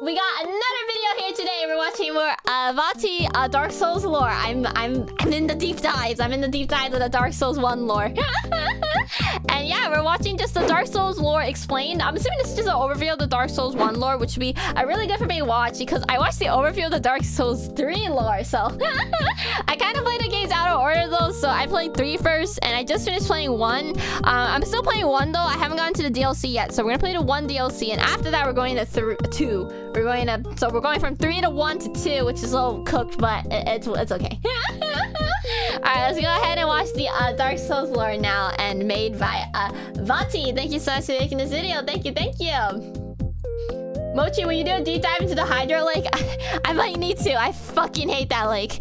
We got another video here today. We're watching more Vaati Dark Souls lore. I'm in the deep dives. I'm in the deep dives of the Dark Souls 1 lore. And yeah, we're watching just the Dark Souls lore explained. I'm assuming this is just an overview of the Dark Souls 1 lore, which would be a really good for me to watch because I watched the overview of the Dark Souls 3 lore. So I kind of played the games out of order though. So I played 3 first and I just finished playing 1. I'm still playing 1 though. I haven't gotten to the DLC yet. So we're gonna play the 1 DLC and after that we're going to 2. We're going from 3 to 1 to 2, which is a little cooked, but it's okay. Alright, let's go ahead and watch the Dark Souls lore now and made by Vaati. Thank you so much for making this video. Thank you. Mochi, will you do a deep dive into the Hydro Lake? I might need to. I fucking hate that lake.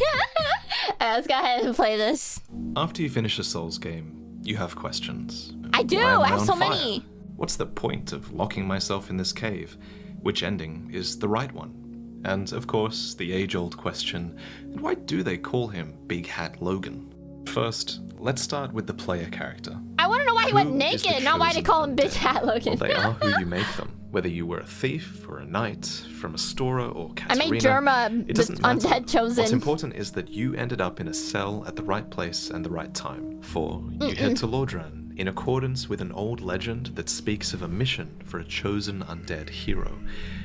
Alright, let's go ahead and play this. After you finish a Souls game, you have questions. I do. Why am I have on so fire? many. What's the point of locking myself in this cave? Which ending is the right one? And of course, the age-old question, why do they call him Big Hat Logan? First, let's start with the player character. I want to know why he went naked, not why they call him Big Hat Logan. Well, they are who you make them. Whether you were a thief or a knight, from Astora or Katarina, I made Germa it doesn't matter. Undead chosen. What's important is that you ended up in a cell at the right place and the right time. For you head to Lordran, in accordance with an old legend that speaks of a mission for a chosen undead hero.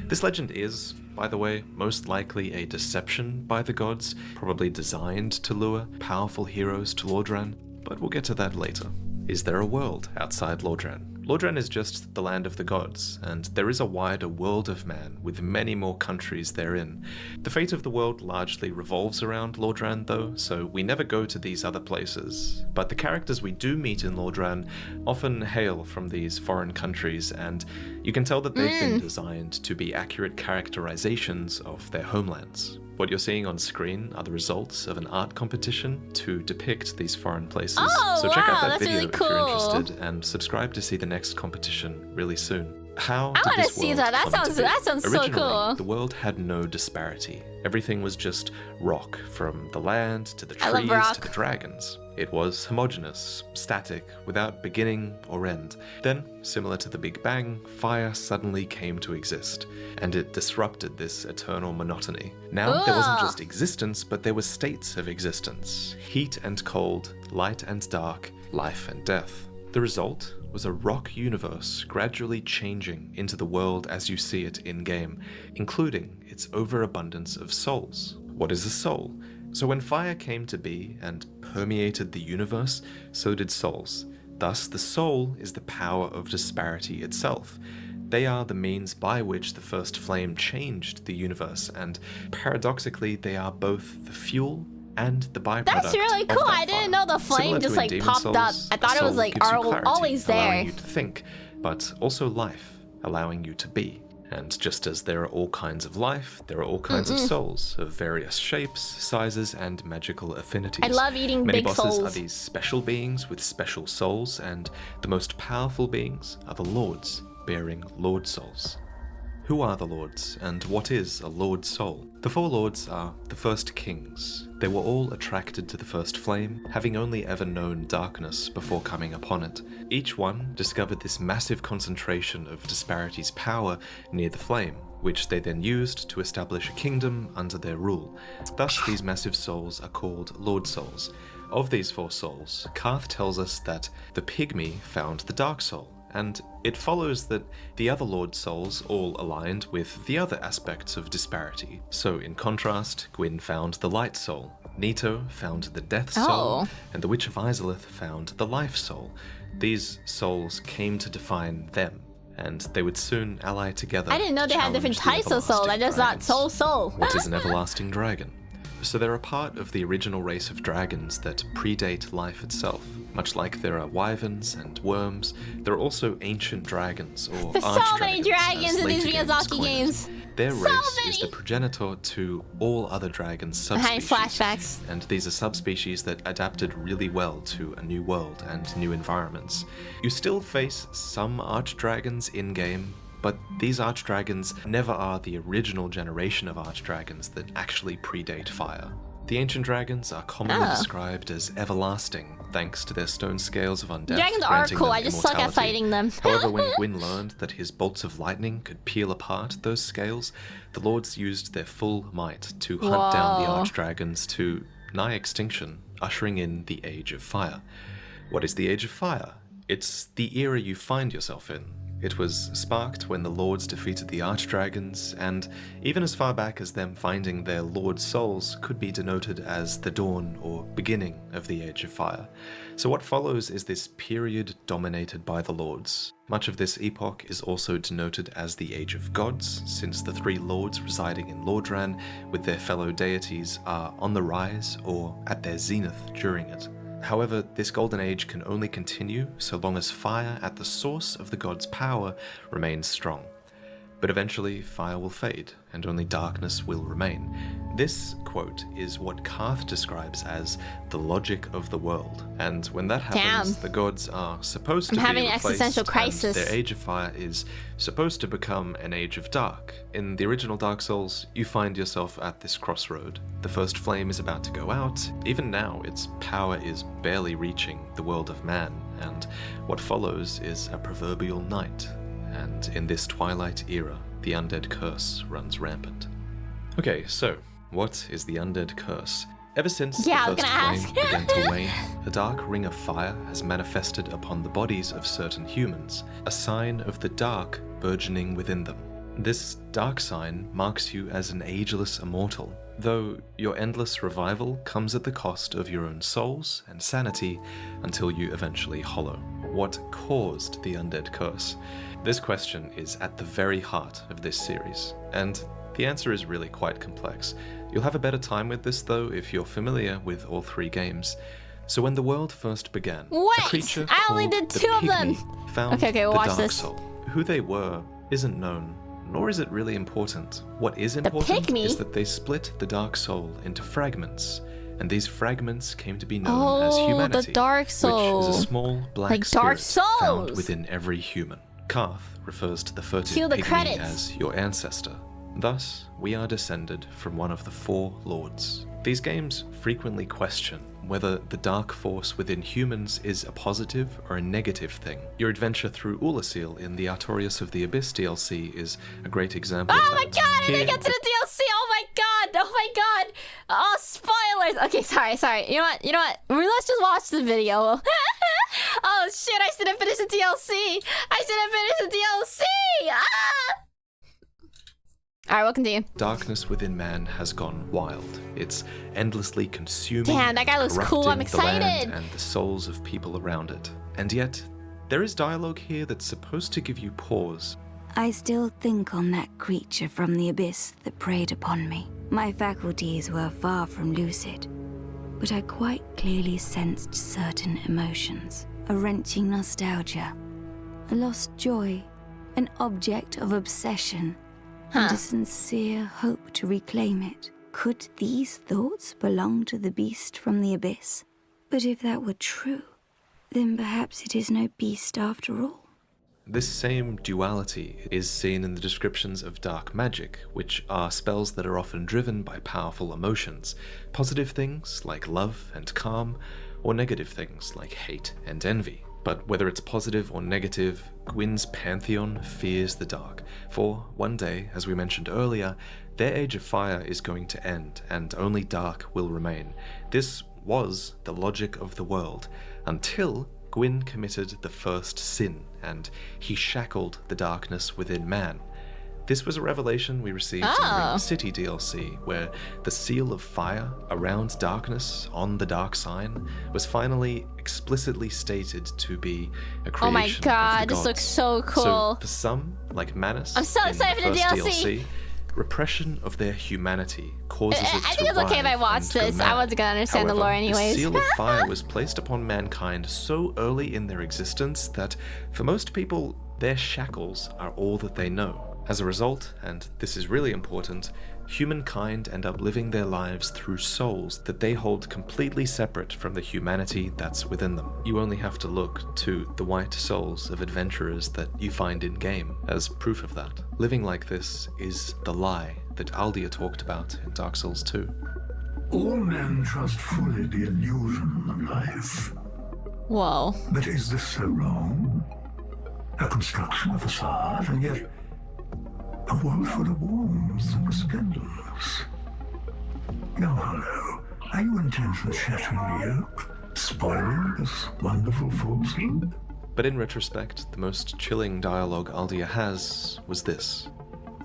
This legend is, by the way, most likely a deception by the gods, probably designed to lure powerful heroes to Lordran, but we'll get to that later. Is there a world outside Lordran? Lordran is just the land of the gods, and there is a wider world of man with many more countries therein. The fate of the world largely revolves around Lordran though, so we never go to these other places. But the characters we do meet in Lordran often hail from these foreign countries, and you can tell that they've been designed to be accurate characterizations of their homelands. What you're seeing on screen are the results of an art competition to depict these foreign places. Oh, so check out that that's video really if you're cool. interested, and subscribe to see the next competition really soon. How I did want to this see world that. That come to sounds be? so Originally, cool. the world had no disparity. Everything was just rock, from the land to the I love trees rock. to the dragons. It was homogeneous, static, without beginning or end. Then, similar to the Big Bang, fire suddenly came to exist, and it disrupted this eternal monotony. Now, there wasn't just existence, but there were states of existence. Heat and cold, light and dark, life and death. The result was a rock universe gradually changing into the world as you see it in-game, including its overabundance of souls. What is a soul? So when fire came to be and permeated the universe, so did souls. Thus, the soul is the power of disparity itself. They are the means by which the first flame changed the universe, and paradoxically, they are both the fuel and the byproduct. That's really cool. I didn't know the flame just like popped up. I thought it was like always there. Allowing you to think, but also life, allowing you to be. And just as there are all kinds of life, there are all kinds of souls of various shapes, sizes, and magical affinities. I love eating Many big bosses souls. are these special beings with special souls, and the most powerful beings are the lords, bearing lord souls. Who are the lords, and what is a lord soul? The 4 lords are the first kings. They were all attracted to the first flame, having only ever known darkness before coming upon it. Each one discovered this massive concentration of Disparity's power near the flame, which they then used to establish a kingdom under their rule. Thus, these massive souls are called lord souls. Of these 4 souls, Karth tells us that the pygmy found the dark soul, and it follows that the other Lord Souls all aligned with the other aspects of disparity. So in contrast, Gwyn found the Light Soul, Nito found the Death Soul, and the Witch of Izalith found the Life Soul. These souls came to define them, and they would soon ally together. I didn't know they had different challenge the types of soul. I everlasting just thought dragons. soul. What is an everlasting dragon? So they're a part of the original race of dragons that predate life itself. Much like there are wyverns and worms, there are also ancient dragons, or There's so many archdragons, dragons as in these later games Miyazaki coin it. games. Their So race is many. the progenitor to all other dragons Behind subspecies. flashbacks. And these are subspecies that adapted really well to a new world and new environments. You still face some archdragons in-game, but these archdragons never are the original generation of archdragons that actually predate fire. The ancient dragons are commonly described as everlasting, thanks to their stone scales of undeath. Dragons are cool, I just suck at fighting them. However, when Gwyn learned that his bolts of lightning could peel apart those scales, the lords used their full might to hunt down the archdragons to nigh extinction, ushering in the Age of Fire. What is the Age of Fire? It's the era you find yourself in. It was sparked when the lords defeated the archdragons, and even as far back as them finding their lord souls could be denoted as the dawn or beginning of the Age of Fire. So what follows is this period dominated by the lords. Much of this epoch is also denoted as the Age of Gods, since the three lords residing in Lordran with their fellow deities are on the rise or at their zenith during it. However, this golden age can only continue so long as fire at the source of the god's power remains strong. But eventually, fire will fade, and only darkness will remain. This, quote, is what Karth describes as the logic of the world. And when that happens, the gods are supposed to be having an replaced, existential crisis. and their Age of Fire is supposed to become an Age of Dark. In the original Dark Souls, you find yourself at this crossroad. The first flame is about to go out. Even now, its power is barely reaching the world of man, and what follows is a proverbial night. And in this twilight era, the undead curse runs rampant. Okay, so what is the undead curse? Ever since the first flame began to wane, a dark ring of fire has manifested upon the bodies of certain humans, a sign of the dark burgeoning within them. This dark sign marks you as an ageless immortal, though your endless revival comes at the cost of your own souls and sanity until you eventually hollow. What caused the undead curse? This question is at the very heart of this series, and the answer is really quite complex. You'll have a better time with this though if you're familiar with all three games. So when the world first began, a creature I only did called two the of them. Pygmy found Okay, we'll the watch Dark this. Soul. Who they were isn't known, nor is it really important. What is important is that they split the Dark Soul into fragments, and these fragments came to be known as humanity, the Dark Soul. which is a small black Like spirit Dark Souls. found within every human. Karth refers to the furtive Cue the Pygmy credits. as your ancestor. Thus, we are descended from one of the four lords. These games frequently question whether the dark force within humans is a positive or a negative thing. Your adventure through Ulasil in the Artorias of the Abyss DLC is a great example of that. Oh my god, I didn't get to the DLC! Oh my god! Oh, spoilers! Okay, sorry. You know what? Let's just watch the video. Oh shit, I should have finished the DLC! Alright, we'll continue. Darkness within man has gone wild. It's endlessly consuming. Damn, that guy looks cool. I'm corrupting the land excited. and the souls of people around it. And yet, there is dialogue here that's supposed to give you pause. I still think on that creature from the abyss that preyed upon me. My faculties were far from lucid, but I quite clearly sensed certain emotions. A wrenching nostalgia, a lost joy, an object of obsession, and a sincere hope to reclaim it. Could these thoughts belong to the beast from the abyss? But if that were true, then perhaps it is no beast after all. This same duality is seen in the descriptions of dark magic, which are spells that are often driven by powerful emotions, positive things like love and calm, or negative things like hate and envy. But whether it's positive or negative, Gwyn's pantheon fears the dark, for one day, as we mentioned earlier, their Age of Fire is going to end, and only dark will remain. This was the logic of the world, until Gwyn committed the first sin, and he shackled the darkness within man. This was a revelation we received in the Ring City DLC, where the seal of fire around darkness on the dark sign was finally explicitly stated to be a creation Oh my god, of the this gods. looks so cool. So for some, like Manus, I'm so in excited for the first DLC. Repression of their humanity causes it to I think it's okay if I writhe watch and go this. I mad. wasn't gonna understand the However, lore anyways. The seal of fire was placed upon mankind so early in their existence that, for most people, their shackles are all that they know. As a result, and this is really important, humankind end up living their lives through souls that they hold completely separate from the humanity that's within them. You only have to look to the white souls of adventurers that you find in-game as proof of that. Living like this is the lie that Aldia talked about in Dark Souls 2. All men trust fully the illusion of life. Whoa. But is this so wrong? A construction, a facade, and yet a world full of warmth and resplendence. Young Hollow, are you intent on shattering the yoke, spoiling this wonderful falsehood? But in retrospect, the most chilling dialogue Aldia has was this.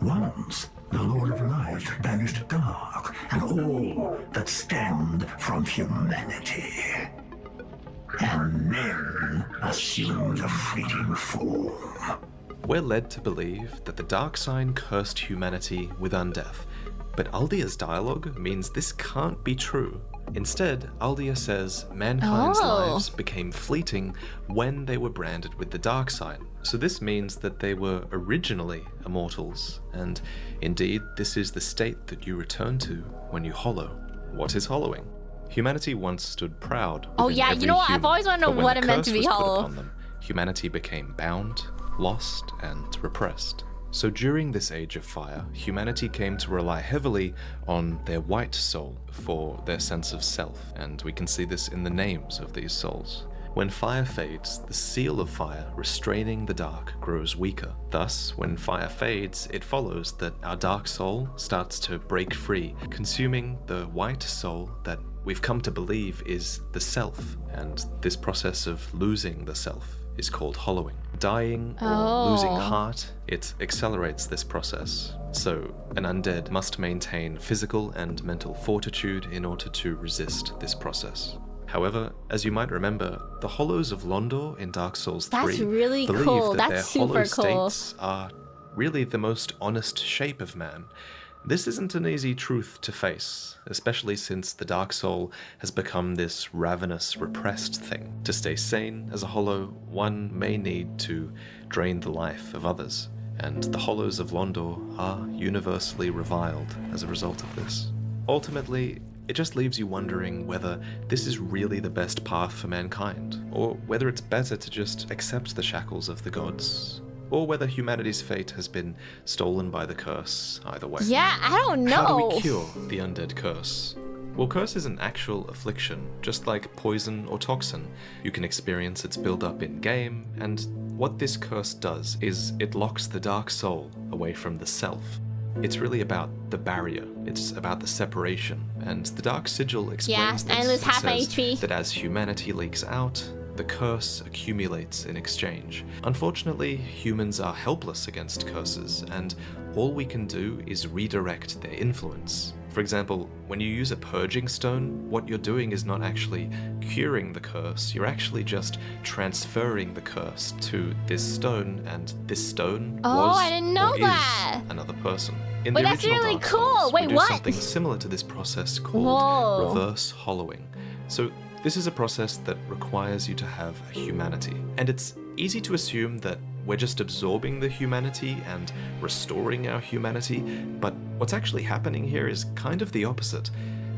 Once, the Lord of Light banished dark and all that stemmed from humanity. And men assumed a fleeting form. We're led to believe that the dark sign cursed humanity with undeath, but Aldia's dialogue means this can't be true. Instead, Aldia says mankind's lives became fleeting when they were branded with the dark sign. So this means that they were originally immortals, and indeed this is the state that you return to when you hollow. What is hollowing? Humanity once stood proud. Oh yeah, you know what? I've always wanted to know what it meant to be hollow. Humanity became bound, lost, and repressed. So during this age of fire, humanity came to rely heavily on their white soul for their sense of self, and we can see this in the names of these souls. When fire fades, the seal of fire restraining the dark grows weaker. Thus, when fire fades, it follows that our dark soul starts to break free, consuming the white soul that we've come to believe is the self, and this process of losing the self is called hollowing. Dying or losing heart, it accelerates this process. So an undead must maintain physical and mental fortitude in order to resist this process. However, as you might remember, the Hollows of Londor in Dark Souls 3 really believe cool. that That's their hollow super cool. states are really the most honest shape of man. This isn't an easy truth to face, especially since the Dark Soul has become this ravenous, repressed thing. To stay sane as a Hollow, one may need to drain the life of others, and the Hollows of Londor are universally reviled as a result of this. Ultimately, it just leaves you wondering whether this is really the best path for mankind, or whether it's better to just accept the shackles of the gods, or whether humanity's fate has been stolen by the curse, either way. Yeah, I don't know. How do we cure the undead curse? Well, curse is an actual affliction, just like poison or toxin. You can experience its build-up in-game, and what this curse does is it locks the dark soul away from the self. It's really about the barrier, it's about the separation, and the Dark Sigil explains this. I lose half my It says HP. that as humanity leaks out, the curse accumulates in exchange. Unfortunately, humans are helpless against curses, and all we can do is redirect their influence. For example, when you use a purging stone, what you're doing is not actually curing the curse, you're actually just transferring the curse to this stone, and this stone was I didn't know or is that. another person. In Wait, the that's original really Dark cool. Souls, Wait, we do what? something similar to this process called Whoa. reverse hollowing. So this is a process that requires you to have a humanity, and it's easy to assume that we're just absorbing the humanity and restoring our humanity, but what's actually happening here is kind of the opposite.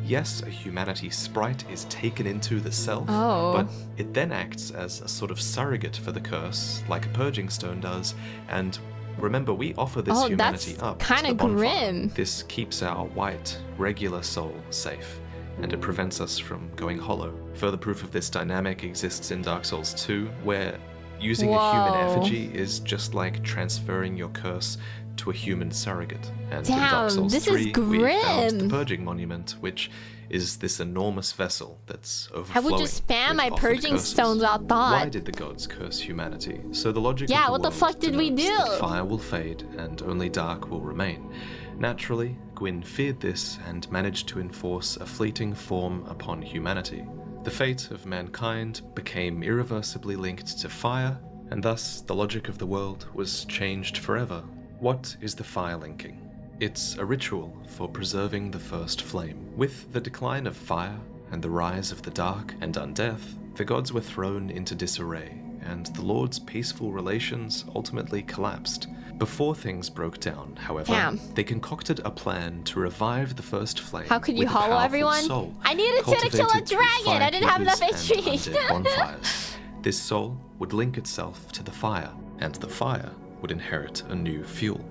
Yes, a humanity sprite is taken into the self, but it then acts as a sort of surrogate for the curse, like a purging stone does, and remember, we offer this humanity that's up kinda to the bonfire. grim. This keeps our white, regular soul safe, and it prevents us from going hollow. Further proof of this dynamic exists in Dark Souls 2, where using a human effigy is just like transferring your curse to a human surrogate. And in Dark Souls this is 3, we found the grim. Purging Monument, which is this enormous vessel that's overflowing. I would just spam with my offered purging curses. stones out Why thought. did the gods curse humanity? So the logic Yeah, of the what the world fuck did we denotes that do? fire will fade and only dark will remain. Naturally, Gwyn feared this and managed to enforce a fleeting form upon humanity. The fate of mankind became irreversibly linked to fire, and thus the logic of the world was changed forever. What is the fire linking? It's a ritual for preserving the first flame. With the decline of fire and the rise of the dark and undeath, the gods were thrown into disarray, and the Lord's peaceful relations ultimately collapsed. Before things broke down, however, they concocted a plan to revive the first flame. How could you with a hollow powerful everyone? soul I needed to kill a cultivated through dragon. I didn't have enough firekeepers and HP. undead bonfires. This soul would link itself to the fire, and the fire would inherit a new fuel.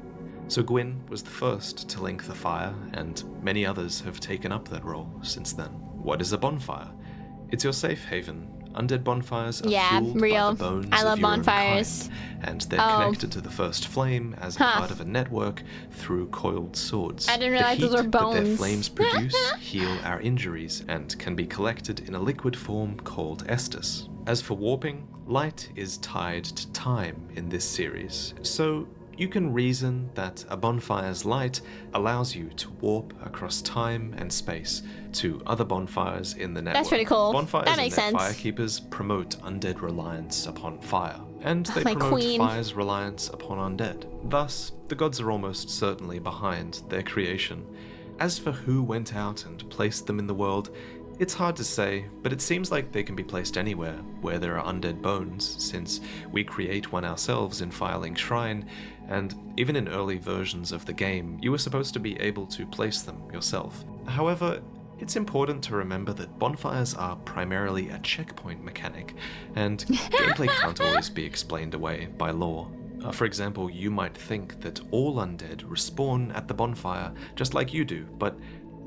So Gwyn was the first to link the fire, and many others have taken up that role since then. What is a bonfire? It's your safe haven. Undead bonfires are fueled real. by the bones I love of your bonfires. own kind, and they're connected to the first flame as a part of a network through coiled swords. I didn't realize the those were heat that their bones. flames produce heal our injuries and can be collected in a liquid form called estus. As for warping, light is tied to time in this series, so you can reason that a bonfire's light allows you to warp across time and space to other bonfires in the network. That's pretty cool. Bonfires That makes and their sense. firekeepers promote undead reliance upon fire, and they my promote queen. fire's reliance upon undead. Thus, the gods are almost certainly behind their creation. As for who went out and placed them in the world, it's hard to say, but it seems like they can be placed anywhere where there are undead bones, since we create one ourselves in Fireling Shrine, and even in early versions of the game, you were supposed to be able to place them yourself. However, it's important to remember that bonfires are primarily a checkpoint mechanic, and gameplay can't always be explained away by lore. For example, you might think that all undead respawn at the bonfire just like you do, but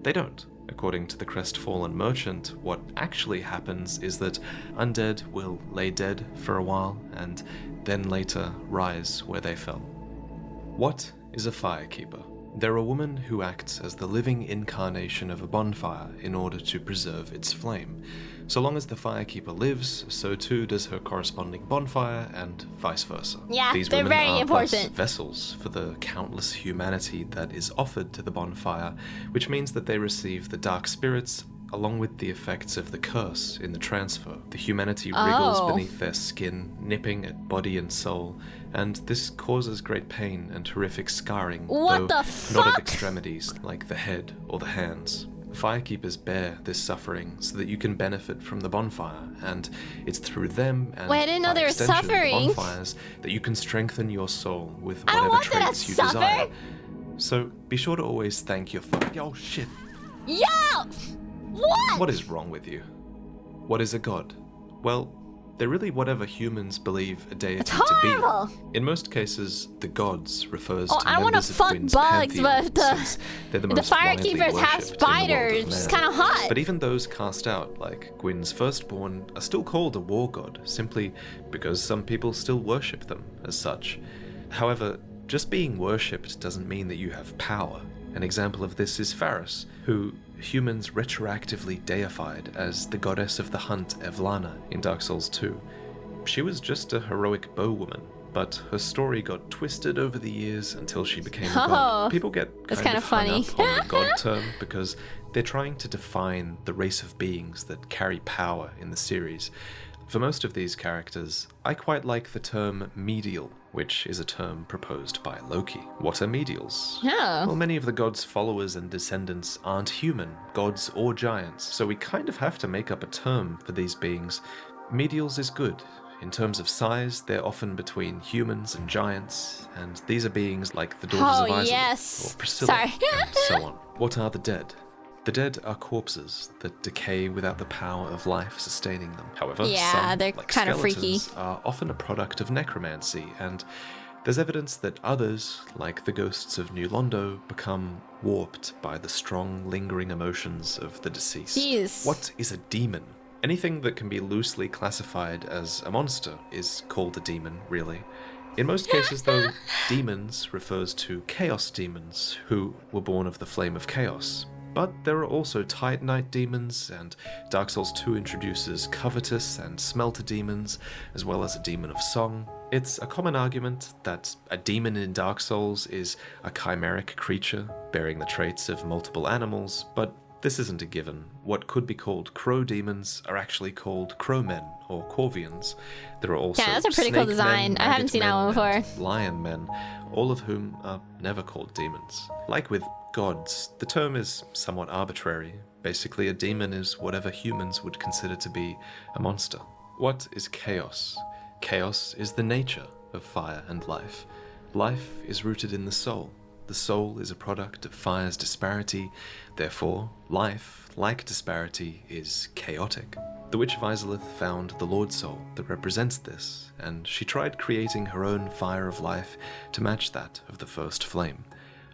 they don't. According to the Crestfallen Merchant, what actually happens is that undead will lay dead for a while and then later rise where they fell. What is a firekeeper? They're a woman who acts as the living incarnation of a bonfire in order to preserve its flame. So long as the firekeeper lives, so too does her corresponding bonfire, and vice versa. Yeah, These they're women very are thus important. vessels for the countless humanity that is offered to the bonfire, which means that they receive the dark spirits along with the effects of the curse in the transfer. The humanity wriggles beneath their skin, nipping at body and soul, and this causes great pain and horrific scarring, What though the not at fuck? extremities like the head or the hands. Firekeepers bear this suffering so that you can benefit from the bonfire, and it's through them and Wait, I didn't know by they were extension, the suffering. bonfires that you can strengthen your soul with I don't whatever want them to traits you suffer. desire. So be sure to always thank your Oh shit. Yo! What? What is wrong with you? What is a god? Well, they're really whatever humans believe a deity It's to horrible. be. In most cases, the gods refers Oh, to I don't wanna members of fuck Gwyn's bugs, pantheon, but the- since they're the the most widely firekeepers have worshipped in the world of spiders, which is man. kinda hot. But even those cast out, like Gwyn's firstborn, are still called a war god, simply because some people still worship them as such. However, just being worshipped doesn't mean that you have power. An example of this is Faris, who humans retroactively deified as the goddess of the hunt Evlana in Dark Souls 2. She was just a heroic bowwoman, but her story got twisted over the years until she became a god. People get that's kind kinda of hung funny. up on the god term because they're trying to define the race of beings that carry power in the series. For most of these characters, I quite like the term medial, which is a term proposed by Loki. What are medials? Oh. Well, many of the gods' followers and descendants aren't human, gods or giants, so we kind of have to make up a term for these beings. Medials is good. In terms of size, they're often between humans and giants, and these are beings like the daughters of Isolde, yes. or Priscilla, Sorry. and so on. What are the dead? The dead are corpses that decay without the power of life sustaining them. However, Yeah, some, they're like kinda freaky. skeletons, are often a product of necromancy, and there's evidence that others, like the ghosts of New Londo, become warped by the strong, lingering emotions of the deceased. Jeez. What is a demon? Anything that can be loosely classified as a monster is called a demon, really. In most cases, though, demons refers to chaos demons who were born of the flame of chaos. But there are also Titanite demons, and Dark Souls 2 introduces covetous and smelter demons, as well as a demon of song. It's a common argument that a demon in Dark Souls is a chimeric creature bearing the traits of multiple animals, but this isn't a given. What could be called crow demons are actually called crowmen or corvians. There are also Yeah, that's a pretty cool snake design. men, I haven't maggot seen that men, one before. and lion men, all of whom are never called demons. Like with gods, the term is somewhat arbitrary. Basically, a demon is whatever humans would consider to be a monster. What is chaos? Chaos is the nature of fire and life. Life is rooted in the soul. The soul is a product of fire's disparity, therefore, life, like disparity, is chaotic. The Witch of Izalith found the Lord Soul that represents this, and she tried creating her own fire of life to match that of the first flame.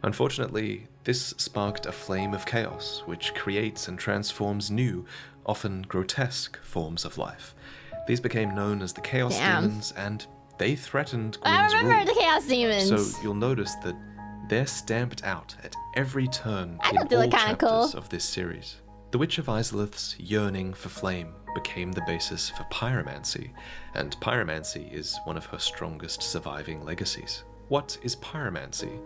Unfortunately, this sparked a flame of chaos, which creates and transforms new, often grotesque forms of life. These became known as the Chaos Demons, and they threatened Gwyn's I remember rule. the Chaos Demons. So you'll notice that they're stamped out at every turn I in thought they all looked kinda chapters cool. of this series. The Witch of Izalith's yearning for flame became the basis for pyromancy, and pyromancy is one of her strongest surviving legacies. What is pyromancy?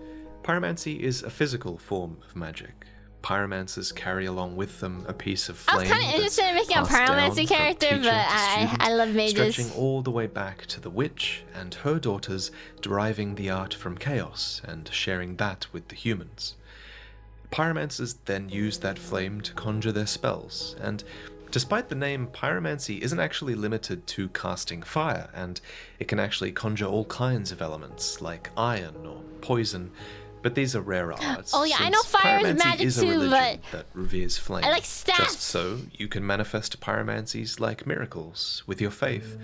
Pyromancy is a physical form of magic. Pyromancers carry along with them a piece of flame. I was kind of interested in making a pyromancy character, but I love mages. Stretching all the way back to the witch and her daughters deriving the art from chaos and sharing that with the humans. Pyromancers then use that flame to conjure their spells, and despite the name, pyromancy isn't actually limited to casting fire, and it can actually conjure all kinds of elements like iron or poison. But these are rarer arts. Oh yeah, I know fire is pyromancy magic is a too, religion but that reveres flame. I like stats. Just so, you can manifest pyromancies like miracles with your faith,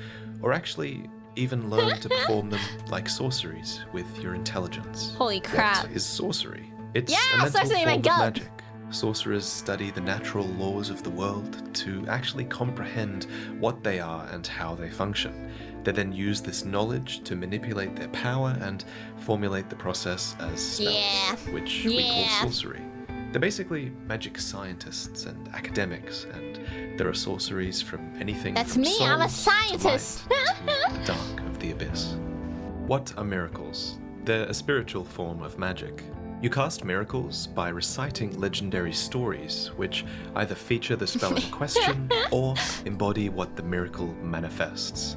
or actually even learn to perform them like sorceries with your intelligence. Holy crap. What is sorcery? It's Yeah, a mental sorcery, my form of God. magic. Sorcerers study the natural laws of the world to actually comprehend what they are and how they function. They then use this knowledge to manipulate their power and formulate the process as spells, Yeah. which we Yeah. call sorcery. They're basically magic scientists and academics, and there are sorceries from anything That's from me, soul I'm a to scientist. light to the dark of the abyss. What are miracles? They're a spiritual form of magic. You cast miracles by reciting legendary stories, which either feature the spell in question or embody what the miracle manifests.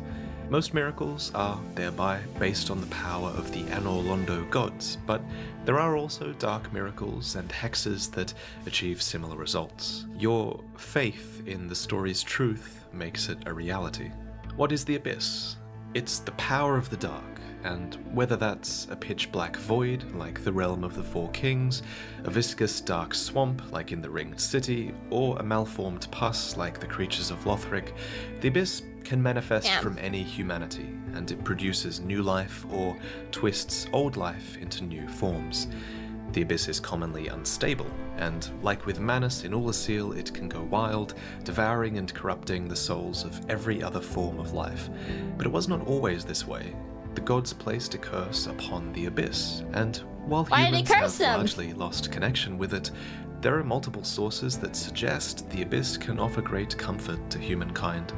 Most miracles are thereby based on the power of the Anor Londo gods, but there are also dark miracles and hexes that achieve similar results. Your faith in the story's truth makes it a reality. What is the Abyss? It's the power of the dark, and whether that's a pitch-black void, like the Realm of the Four Kings, a viscous dark swamp, like in the Ringed City, or a malformed pus, like the creatures of Lothric, the Abyss can manifest from any humanity, and it produces new life or twists old life into new forms. The Abyss is commonly unstable, and like with Manus in Ulasil, it can go wild, devouring and corrupting the souls of every other form of life. But it was not always this way. The gods placed a curse upon the Abyss, and while humans have largely lost connection with it, there are multiple sources that suggest the Abyss can offer great comfort to humankind.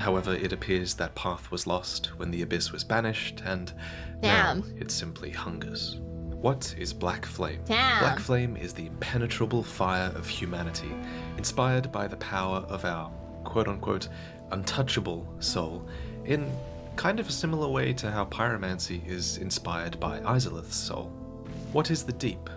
However, it appears that path was lost when the Abyss was banished, and now it simply hungers. What is Black Flame? Black Flame is the impenetrable fire of humanity, inspired by the power of our quote-unquote untouchable soul, in kind of a similar way to how pyromancy is inspired by Izalith's soul. What is the Deep?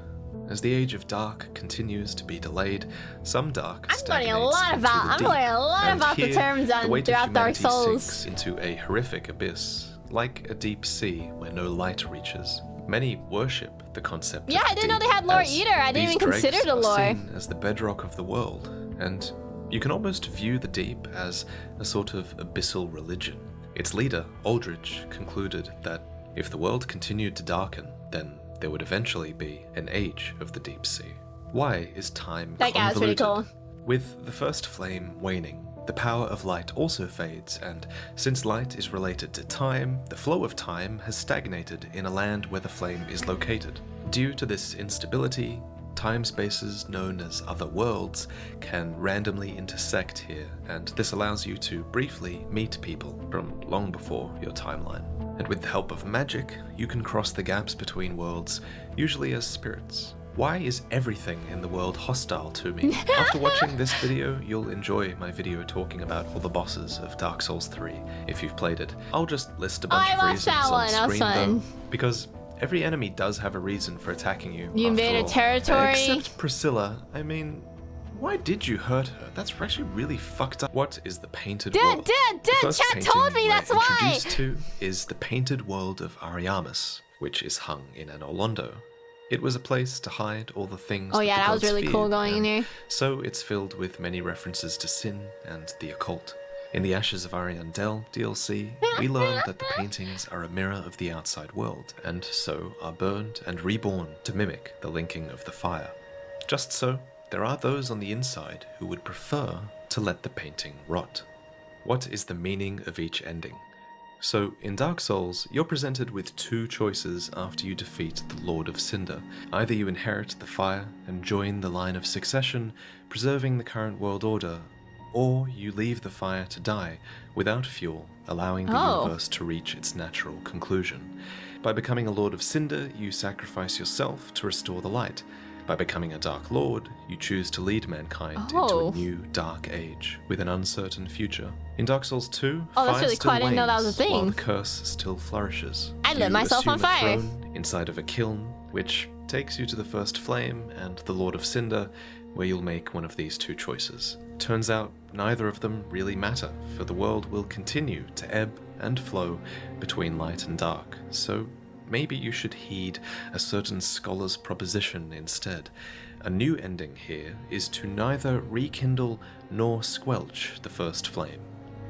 As the Age of Dark continues to be delayed, some dark stagnates into the deep. I'm learning a lot about the terms the weight throughout of Dark humanity Souls. sinks into a horrific abyss, like a deep sea where no light reaches. Many worship the concept Yeah, of I didn't know deep, they had lore as either. I didn't these even consider dregs the are lore. seen as the bedrock of the world, and you can almost view the deep as a sort of abyssal religion. Its leader, Aldrich, concluded that if the world continued to darken, then there would eventually be an age of the deep sea. Why is time That guy was pretty convoluted? cool. With the first flame waning, the power of light also fades, and since light is related to time, the flow of time has stagnated in a land where the flame is located. Due to this instability, time spaces known as other worlds can randomly intersect here, and this allows you to briefly meet people from long before your timeline. And with the help of magic, you can cross the gaps between worlds, usually as spirits. Why is everything in the world hostile to me? After watching this video, you'll enjoy my video talking about all the bosses of Dark Souls 3, if you've played it. I'll just list a bunch of reasons on screen though, because every enemy does have a reason for attacking you. You invaded territory. Except Priscilla. I mean, why did you hurt her? That's actually really fucked up. What is the Painted World? The first Chat painting told me we're that's why. introduced to is the Painted World of Ariamis, which is hung in Anor Londo. It was a place to hide all the things that was the gods really cool feared, going in and here. so it's filled with many references to sin and the occult. In the Ashes of Ariandel DLC, we learn that the paintings are a mirror of the outside world, and so are burned and reborn to mimic the linking of the fire. Just so, there are those on the inside who would prefer to let the painting rot. What is the meaning of each ending? So, in Dark Souls, you're presented with two choices after you defeat the Lord of Cinder. Either you inherit the fire and join the line of succession, preserving the current world order, or you leave the fire to die without fuel, allowing the universe to reach its natural conclusion. By becoming a Lord of Cinder, you sacrifice yourself to restore the light. By becoming a Dark Lord, you choose to lead mankind into a new dark age with an uncertain future. In Dark Souls 2, fire really still cool. I didn't know that was a wanes, thing. while the curse still flourishes. I lit myself on assume a fire. throne inside of a kiln, which takes you to the First Flame and the Lord of Cinder, where you'll make one of these two choices. Turns out neither of them really matter, for the world will continue to ebb and flow between light and dark, so maybe you should heed a certain scholar's proposition instead. A new ending here is to neither rekindle nor squelch the First Flame.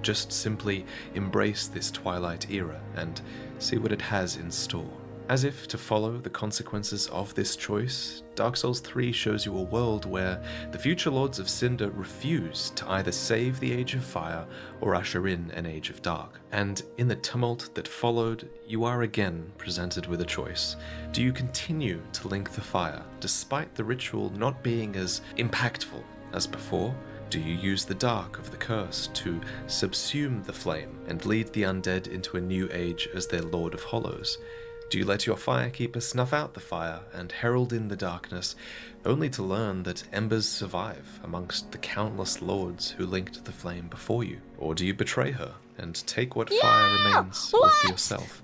Just simply embrace this Twilight era and see what it has in store. As if to follow the consequences of this choice, Dark Souls 3 shows you a world where the future Lords of Cinder refuse to either save the Age of Fire or usher in an Age of Dark. And in the tumult that followed, you are again presented with a choice. Do you continue to link the fire, despite the ritual not being as impactful as before? Do you use the dark of the curse to subsume the flame and lead the undead into a new age as their Lord of Hollows? Do you let your firekeeper snuff out the fire and herald in the darkness, only to learn that embers survive amongst the countless lords who linked the flame before you? Or do you betray her and take what fire remains all for yourself?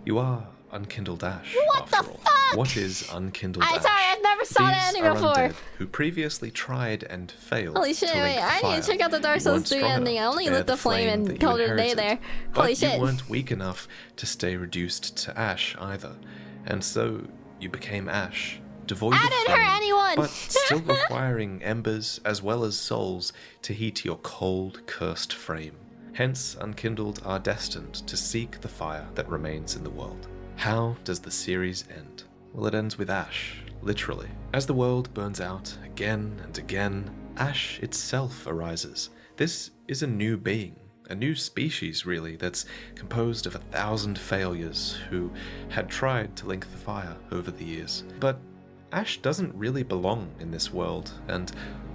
You are Unkindled Ash, after all. What is Unkindled Ash? I'm sorry, I've never saw that These ending are before. undead who previously tried and failed Holy shit, to link wait, the I fire. need to check out the Dark You Souls weren't 3 strong ending. enough I only to bear lit the flame and that you called it a day inherited, there. but Holy shit. you weren't weak enough to stay reduced to ash either, and so you became ash, devoid I of didn't flame, hurt anyone! but still requiring embers as well as souls to heat your cold, cursed frame. Hence, Unkindled are destined to seek the fire that remains in the world. How does the series end? Well, it ends with ash, literally. As the world burns out again and again, ash itself arises. This is a new being, a new species really, that's composed of 1,000 failures who had tried to link the fire over the years. But ash doesn't really belong in this world, and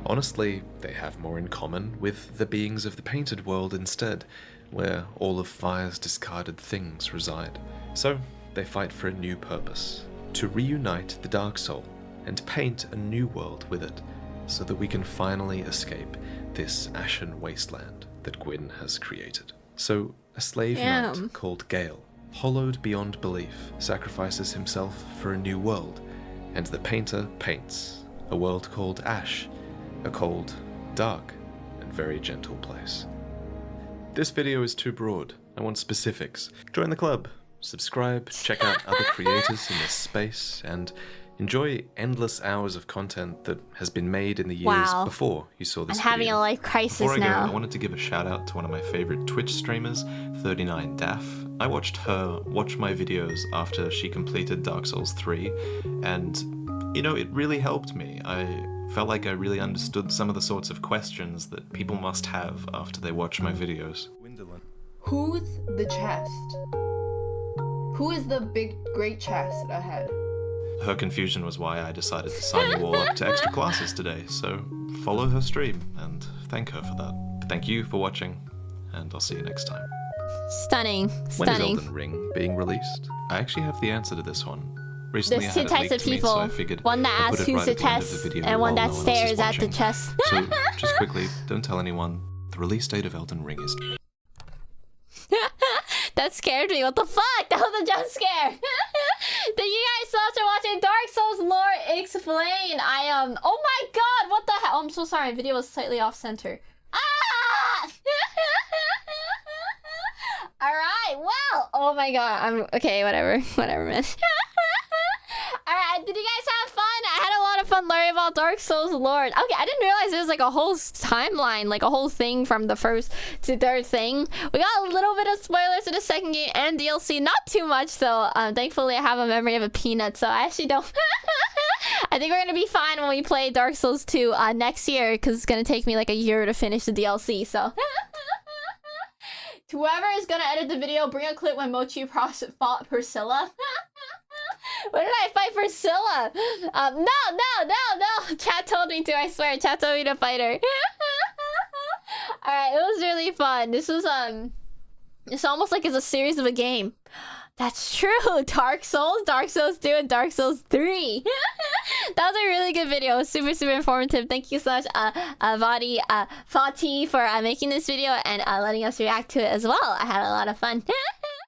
honestly, they have more in common with the beings of the painted world instead, where all of fire's discarded things reside. So, they fight for a new purpose, to reunite the Dark Soul and paint a new world with it, so that we can finally escape this ashen wasteland that Gwyn has created. So, a slave knight called Gale, hollowed beyond belief, sacrifices himself for a new world, and the painter paints a world called Ash, a cold, dark, and very gentle place. This video is too broad. I want specifics. Join the club. Subscribe, check out other creators in this space, and enjoy endless hours of content that has been made in the years before you saw this I'm video. having a life crisis Before I now. go, I wanted to give a shout out to one of my favorite Twitch streamers, 39daff. I watched her watch my videos after she completed Dark Souls 3, and, you know, it really helped me. I felt like I really understood some of the sorts of questions that people must have after they watch my videos. Who's the chest? Who is the big, great chest ahead? Her confusion was why I decided to sign you all up to extra classes today, so follow her stream and thank her for that. Thank you for watching, and I'll see you next time. Stunning. When is Stunning. Elden Ring being released? I actually have the answer to this one. Recently There's I two had it types leaked of to me, people. so I figured One that I'd put asks it who's right the at the end of chest, the video and while one that no one else is stares at the watching. chest. So, just quickly, don't tell anyone, the release date of Elden Ring is... That scared me. What the fuck? That was a jump scare. Thank you guys so much for watching Dark Souls Lore Explained. Oh my god, what the hell? Oh, I'm so sorry. My video was slightly off center. Ah! Alright, well. Oh my god. Okay, whatever. Whatever, man. Alright, did you guys have fun? I had a lot of fun. fun learning about Dark Souls lore. Okay, I didn't realize there was like a whole timeline, like a whole thing from the first to third thing. We got a little bit of spoilers in the second game and DLC, not too much though. Thankfully I have a memory of a peanut, so I actually don't. I think we're gonna be fine when we play Dark Souls 2 next year, because it's gonna take me like a year to finish the DLC. So. Whoever is gonna edit the video, bring a clip when Mochi fought Priscilla. When did I fight Priscilla? No. Chat told me to, I swear. Chat told me to fight her. Alright, it was really fun. This was, it's almost like it's a series of a game. That's true. Dark Souls 2, and Dark Souls 3. That was a really good video. It was super, super informative. Thank you so much, Vati, for making this video and letting us react to it as well. I had a lot of fun.